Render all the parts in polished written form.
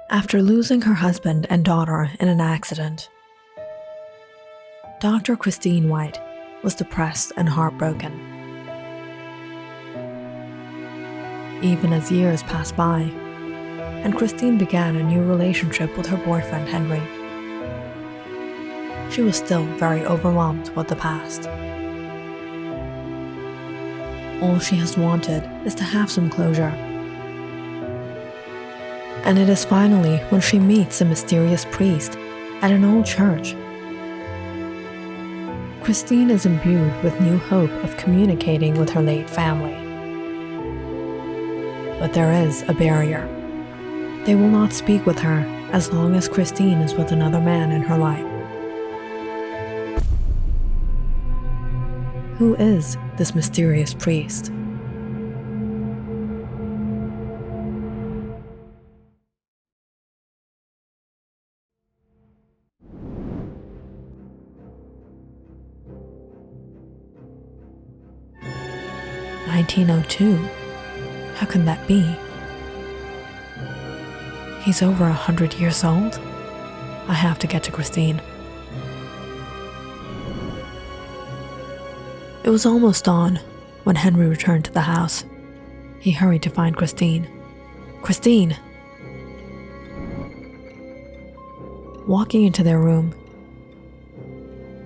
After losing her husband and daughter in an accident, Dr. Christine White was depressed and heartbroken. Even as years passed by, and Christine began a new relationship with her boyfriend Henry, she was still very overwhelmed with the past. All she has wanted is to have some closure. And it is finally when she meets a mysterious priest at an old church. Christine is imbued with new hope of communicating with her late family. But there is a barrier. They will not speak with her as long as Christine is with another man in her life. Who is this mysterious priest? "1902? How can that be? He's over 100 years old? I have to get to Christine." It was almost dawn when Henry returned to the house. He hurried to find Christine. "Christine!" Walking into their room,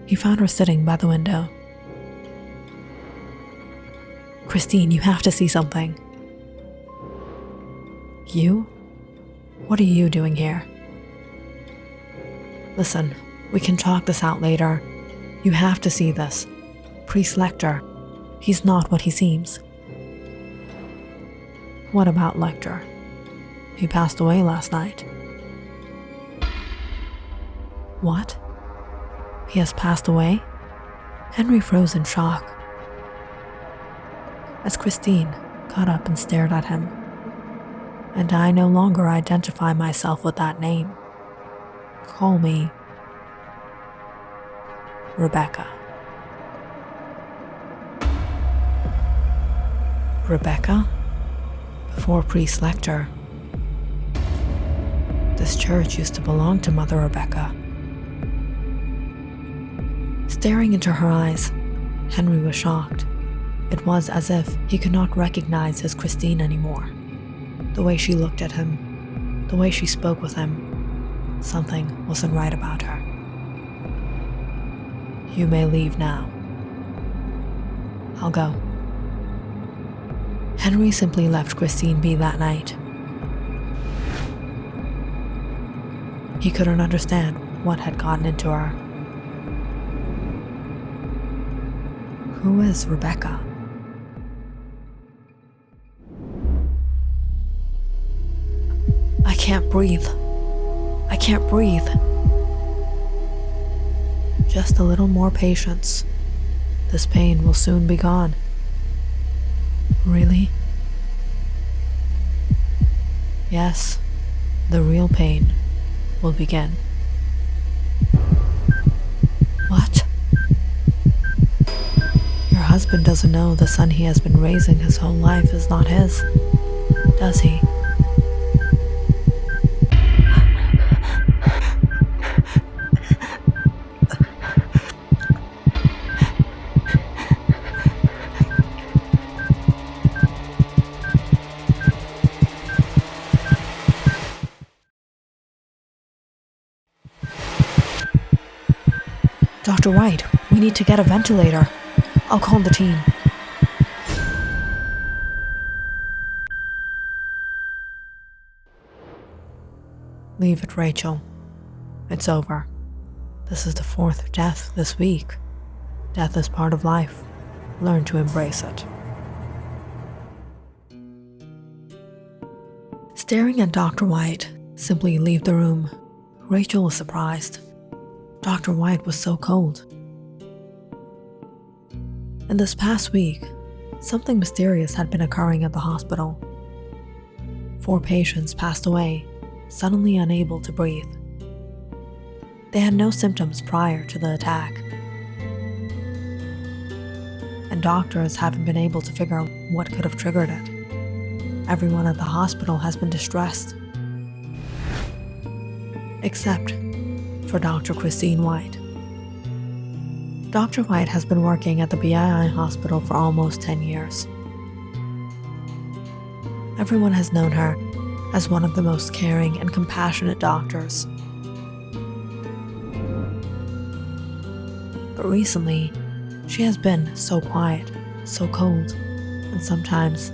he found her sitting by the window. "Christine, you have to see something." "You? What are you doing here?" "Listen, we can talk this out later. You have to see this. Priest Lecter, he's not what he seems." "What about Lecter? He passed away last night." "What? He has passed away?" Henry froze in shock as Christine got up and stared at him. "And I no longer identify myself with that name. Call me Rebecca." Rebecca? Before Priest Lecter. This church used to belong to Mother Rebecca. Staring into her eyes, Henry was shocked. It was as if he could not recognize his Christine anymore. The way she looked at him, the way she spoke with him, something wasn't right about her. "You may leave now." "I'll go." Henry simply left Christine be that night. He couldn't understand what had gotten into her. Who is Rebecca? "I can't breathe. I can't breathe." "Just a little more patience. This pain will soon be gone." "Really?" "Yes, the real pain will begin." "What?" "Your husband doesn't know the son he has been raising his whole life is not his, does he?" "Dr. White, we need to get a ventilator. I'll call the team." "Leave it, Rachel. It's over. This is the 4th death this week. Death is part of life. Learn to embrace it." Staring at Dr. White simply leave the room, Rachel was surprised. Dr. White was so cold. In this past week, something mysterious had been occurring at the hospital. 4 patients passed away, suddenly unable to breathe. They had no symptoms prior to the attack, and doctors haven't been able to figure out what could have triggered it. Everyone at the hospital has been distressed. except for Dr. Christine White. Dr. White has been working at the BII hospital for almost 10 years. Everyone has known her as one of the most caring and compassionate doctors. But recently, she has been so quiet, so cold, and sometimes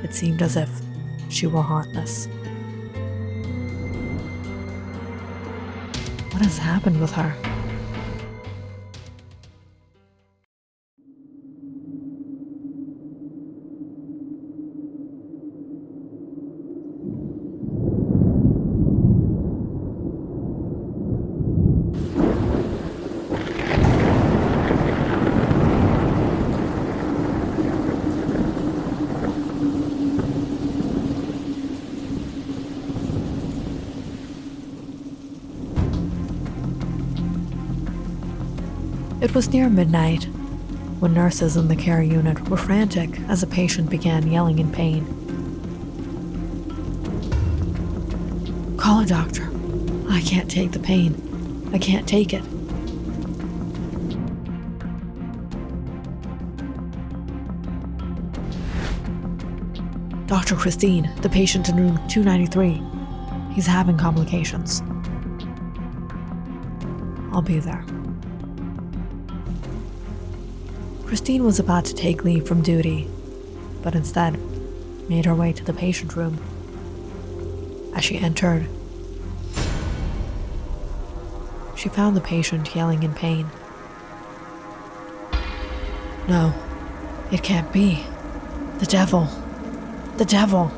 it seemed as if she were heartless. What has happened with her? It was near midnight when nurses in the care unit were frantic as a patient began yelling in pain. "Call a doctor. I can't take the pain. I can't take it." "Dr. Christine, the patient in room 293. He's having complications." "I'll be there." Christine was about to take leave from duty, but instead made her way to the patient room. As she entered, she found the patient yelling in pain. "No, it can't be. The devil! The devil!"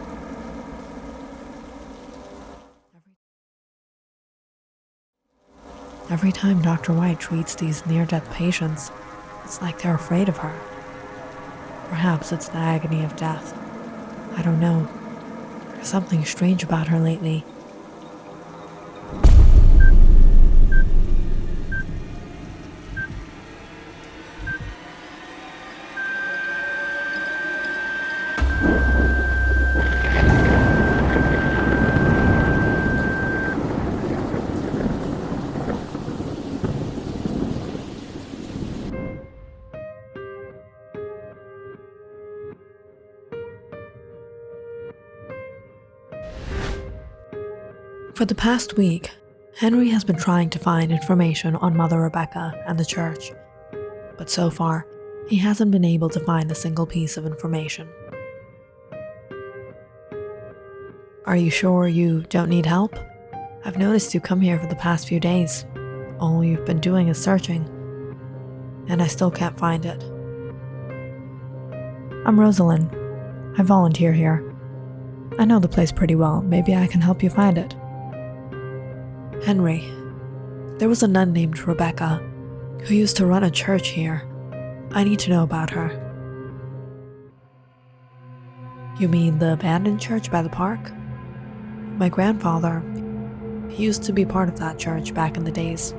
Every time Dr. White treats these near-death patients, it's like they're afraid of her. Perhaps it's the agony of death. I don't know. There's something strange about her lately. For the past week, Henry has been trying to find information on Mother Rebecca and the church, but so far, he hasn't been able to find a single piece of information. "Are you sure you don't need help? I've noticed you come here for the past few days. All you've been doing is searching, and I still can't find it." "I'm Rosalind. I volunteer here. I know the place pretty well. Maybe I can help you find it." "Henry, there was a nun named Rebecca who used to run a church here. I need to know about her." "You mean the abandoned church by the park? My grandfather, he used to be part of that church back in the days,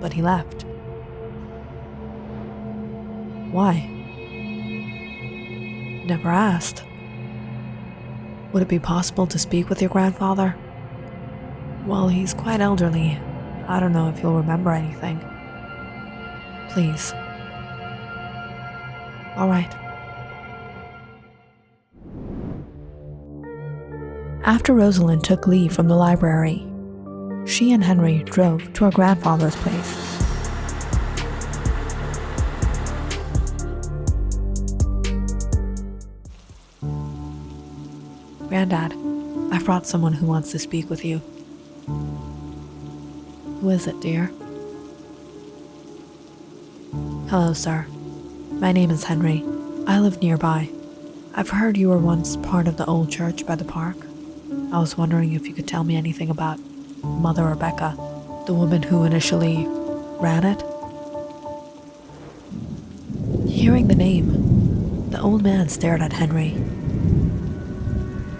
but he left." "Why?" "Never asked." "Would it be possible to speak with your grandfather?" "Well, he's quite elderly. I don't know if he'll remember anything." "Please." "All right." After Rosalind took leave from the library, she and Henry drove to her grandfather's place. "Grandad, I've brought someone who wants to speak with you." "Who is it, dear?" "Hello, sir. My name is Henry. I live nearby. I've heard you were once part of the old church by the park. I was wondering if you could tell me anything about Mother Rebecca, the woman who initially ran it." Hearing the name, the old man stared at Henry.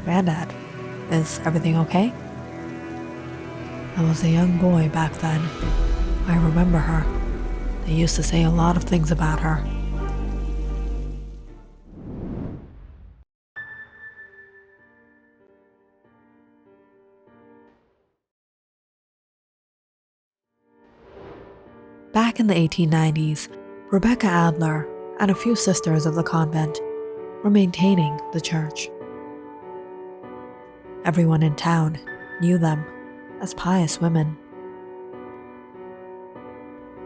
"Grandad, is everything okay?" "I was a young boy back then. I remember her. They used to say a lot of things about her. Back in the 1890s, Rebecca Adler and a few sisters of the convent were maintaining the church. Everyone in town knew them as pious women.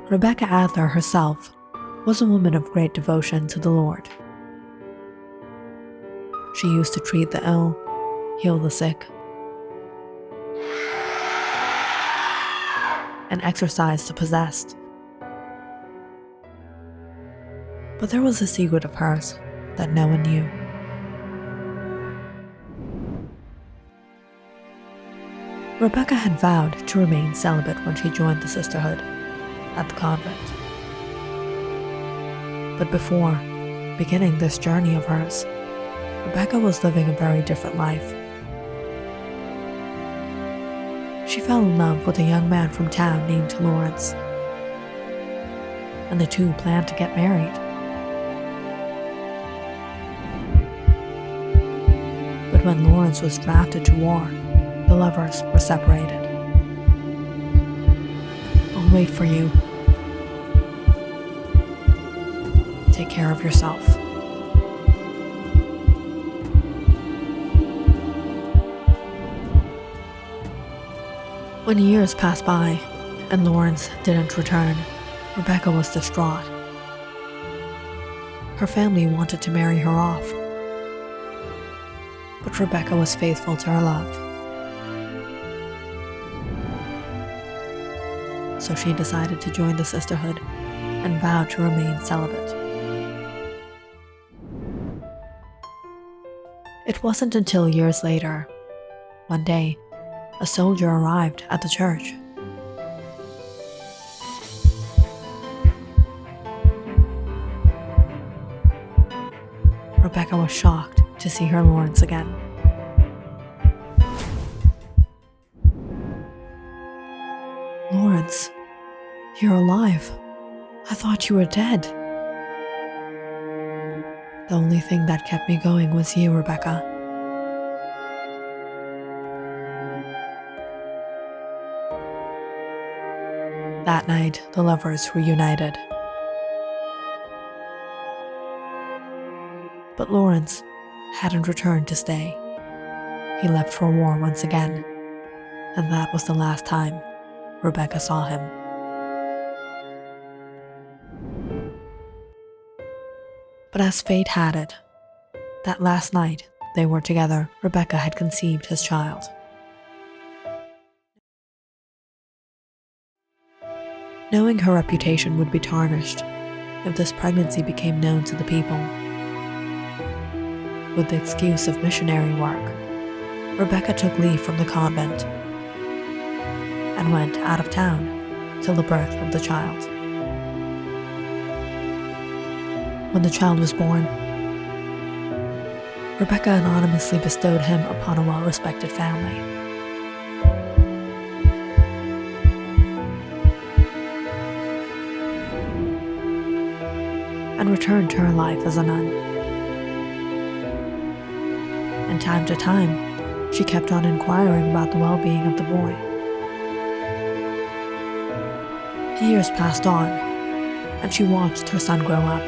Rebecca Adler herself was a woman of great devotion to the Lord. She used to treat the ill, heal the sick, and exorcise the possessed. But there was a secret of hers that no one knew. Rebecca had vowed to remain celibate when she joined the sisterhood at the convent. But before beginning this journey of hers, Rebecca was living a very different life. She fell in love with a young man from town named Lawrence, and the two planned to get married. But when Lawrence was drafted to war, the lovers were separated. "I'll wait for you. Take care of yourself." When years passed by and Lawrence didn't return, Rebecca was distraught. Her family wanted to marry her off, but Rebecca was faithful to her love. So she decided to join the sisterhood and vowed to remain celibate. It wasn't until years later, one day, a soldier arrived at the church. Rebecca was shocked to see her Lawrence again. "Lawrence, you're alive. I thought you were dead." "The only thing that kept me going was you, Rebecca." That night, the lovers reunited. But Lawrence hadn't returned to stay. He left for war once again, and that was the last time Rebecca saw him. But as fate had it, that last night they were together, Rebecca had conceived his child. Knowing her reputation would be tarnished if this pregnancy became known to the people, with the excuse of missionary work, Rebecca took leave from the convent and went out of town till the birth of the child. When the child was born, Rebecca anonymously bestowed him upon a well-respected family. And returned to her life as a nun. And time to time, she kept on inquiring about the well-being of the boy. Years passed on, and she watched her son grow up.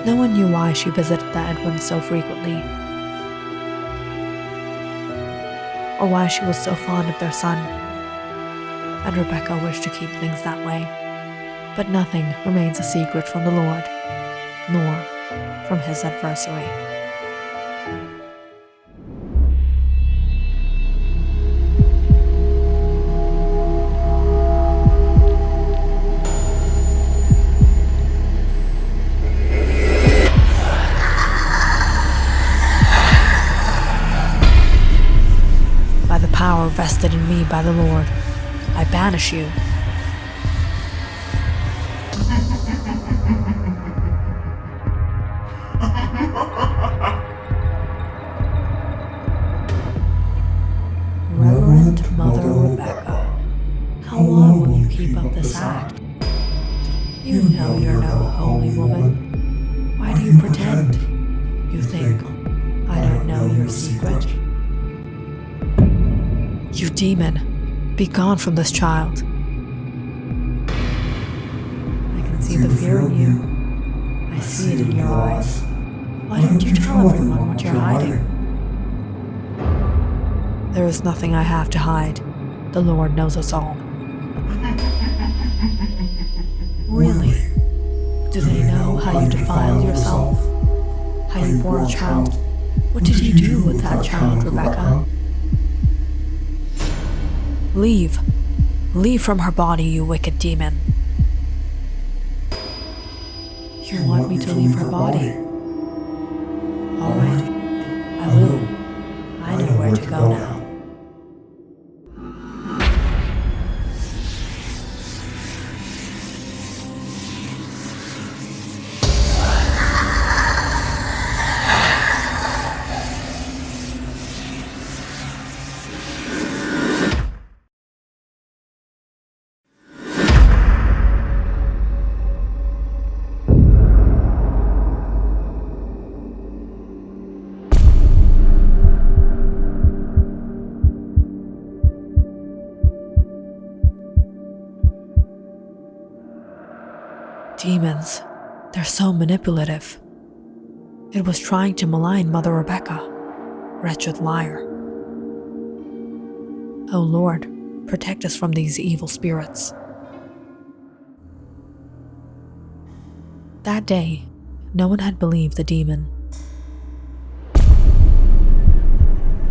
No one knew why she visited the Edwins so frequently, or why she was so fond of their son, and Rebecca wished to keep things that way. But nothing remains a secret from the Lord, nor from his adversary. By the power vested in me by the Lord, I banish you. Reverend Mother Rebecca, how long will you keep up this act? You know you're no holy woman. Why do you pretend? You think I don't know your secret? You demon, be gone from this child. see the fear in you. I see it in your eyes. Why don't you tell everyone what you're hiding? There is nothing I have to hide. The Lord knows us all. Really? Do they know how you defiled yourself? How you bore a child? What did you do with that child, Rebecca? Leave. Leave from her body, you wicked demon. You want me to leave her body? All right, I will. I know where to go now. Demons, they're so manipulative. It was trying to malign Mother Rebecca, wretched liar. Oh Lord, protect us from these evil spirits. That day, no one had believed the demon.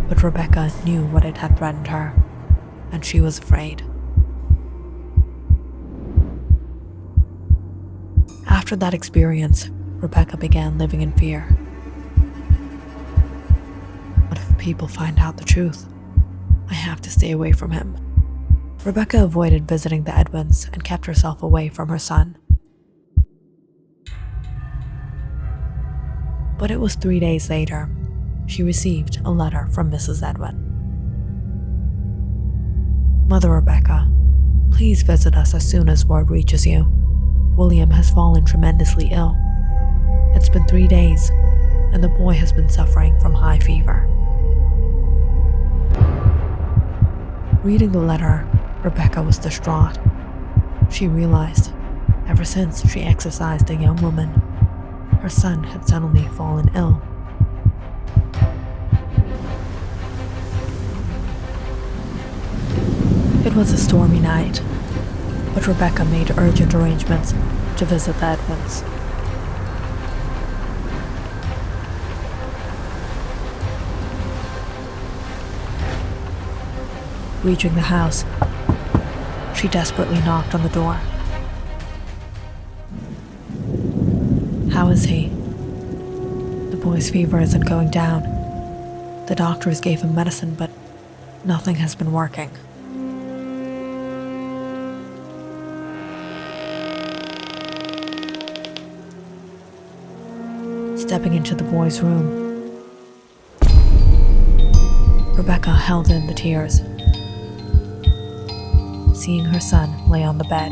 But Rebecca knew what it had threatened her, and she was afraid. After that experience, Rebecca began living in fear. What if people find out the truth? I have to stay away from him. Rebecca avoided visiting the Edwins and kept herself away from her son. But it was 3 days later, she received a letter from Mrs. Edwin. Mother Rebecca, please visit us as soon as word reaches you. William has fallen tremendously ill. It's been 3 days, and the boy has been suffering from high fever. Reading the letter, Rebecca was distraught. She realized, ever since she exorcised a young woman, her son had suddenly fallen ill. It was a stormy night, but Rebecca made urgent arrangements to visit the Edwins. Reaching the house, she desperately knocked on the door. How is he? The boy's fever isn't going down. The doctors gave him medicine, but nothing has been working. Stepping into the boy's room, Rebecca held in the tears, seeing her son lay on the bed.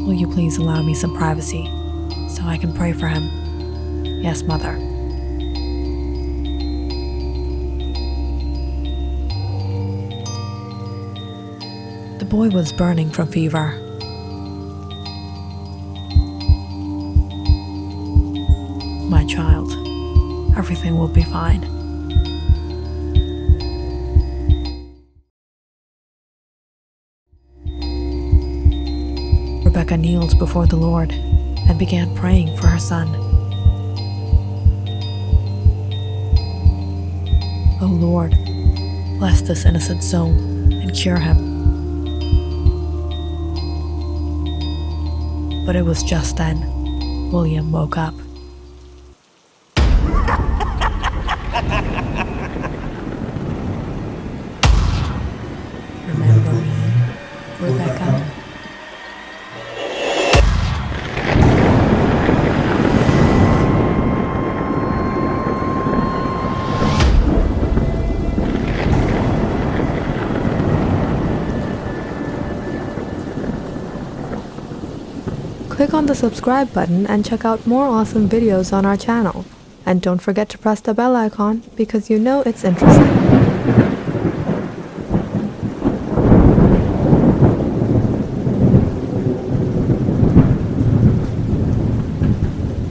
Will you please allow me some privacy so I can pray for him? Yes, Mother. The boy was burning from fever. My child, everything will be fine. Rebecca kneeled before the Lord and began praying for her son. O Lord, bless this innocent soul and cure him. But it was just then William woke up. Remember me, Rebecca? Click on the subscribe button and check out more awesome videos on our channel. And don't forget to press the bell icon because you know it's interesting.